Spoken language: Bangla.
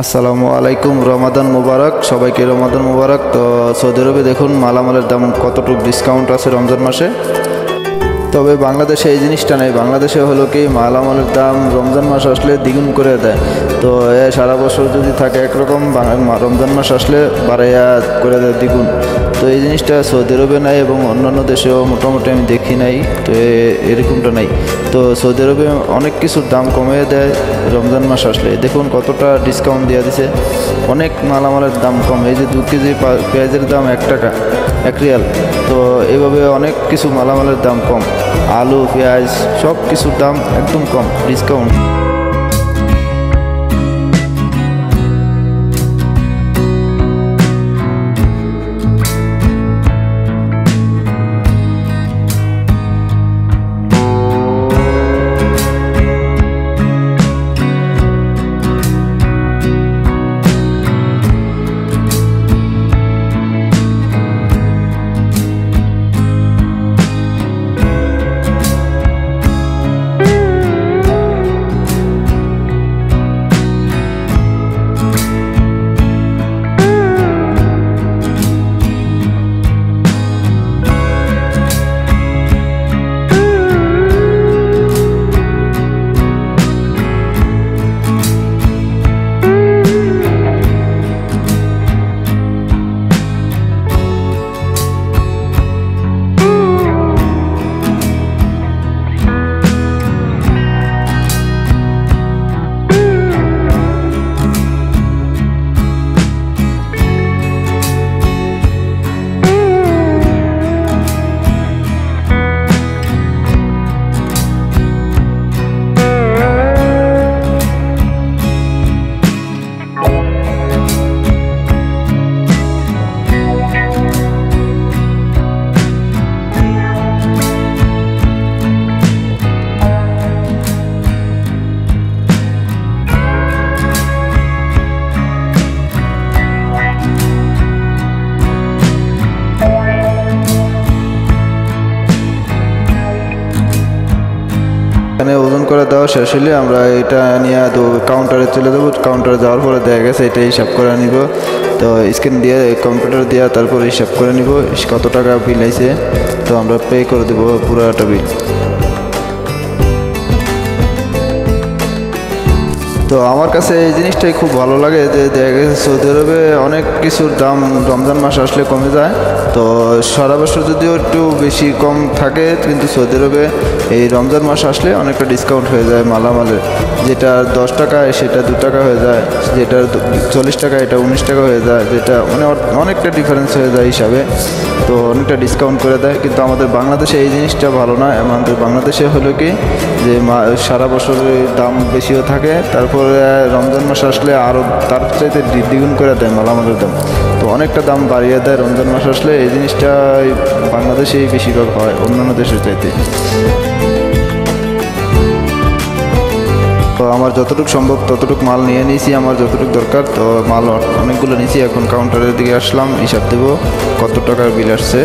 আসসালামু আলাইকুম। রমাদান মুবারক, সবাইকে রমাদান মুবারক। তো সৌদি আরবে দেখুন মালামালের দাম কতটুকু ডিসকাউন্ট আছে রমজান মাসে। তবে বাংলাদেশে এই জিনিসটা নেই। বাংলাদেশে হলো কি মালামালের দাম রমজান মাস আসলে দ্বিগুণ করে দেয়। তো সারা বছর যদি থাকে একরকম, রমজান মাস আসলে বাড়াইয়া করে দেয় দ্বিগুণ। তো এই জিনিসটা সৌদি আরবে নাই এবং অন্যান্য দেশেও মোটামুটি আমি দেখি নাই। তো এরকমটা নাই। তো সৌদি আরবে অনেক কিছুর দাম কমিয়ে দেয় রমজান মাস আসলে। দেখুন কতটা ডিসকাউন্ট দিয়ে দিছে, অনেক মালামালের দাম কম। এই যে 2 কেজি পেঁয়াজের দাম 1 টাকা, 1 রিয়াল। তো এইভাবে অনেক কিছু মালামালের দাম কম, আলু পেঁয়াজ সব কিছুর দাম একদম কম, ডিসকাউন্ট। এখানে ওজন করে দেওয়া শেষ হলে আমরা এটা নিয়ে তো কাউন্টারে চলে যাবো। কাউন্টারে যাওয়ার পরে দেখা গেছে এটা হিসাব করে নিব। তো স্ক্রিন দিয়ে কম্পিউটার দিয়ে তারপর হিসাব করে নিব কত টাকা বিল আইছে। তো আমরা পে করে দেবো পুরোটা বিল। তো আমার কাছে এই জিনিসটাই খুব ভালো লাগে যে দেখা গেছে সৌদি আরবে অনেক কিছুর দাম রমজান মাস আসলে কমে যায়। তো সারা বছর যদিও একটু বেশি কম থাকে, কিন্তু সৌদি আরবে এই রমজান মাস আসলে অনেকটা ডিসকাউন্ট হয়ে যায় মালামালের। যেটা 10 টাকা সেটা 2 টাকা হয়ে যায়, যেটা 40 টাকা এটা 19 টাকা হয়ে যায়, যেটা মানে অনেকটা ডিফারেন্স হয়ে যায় হিসাবে। তো অনেকটা ডিসকাউন্ট করে দেয়। কিন্তু আমাদের বাংলাদেশে এই জিনিসটা ভালো না। আমাদের বাংলাদেশে হলো কি যে সারা বছরের দাম বেশিও থাকে, তারপরে রমজান মাস আসলে আরও তার চাইতে দ্বিগুণ করে দেয় মালামালের দাম। তো অনেকটা দাম বাড়িয়ে দেয় রমজান মাস আসলে। এই জিনিসটা বাংলাদেশেই বেশিরভাগ হয় অন্যান্য দেশের চাইতে। তো আমার যতটুকু সম্ভব ততটুকু মাল নিয়ে নিয়েছি, আমার যতটুকু দরকার। তো মাল অনেকগুলো নিয়েছি। এখন কাউন্টারের দিকে আসলাম, হিসাব দেবো কত টাকার বিল আসছে।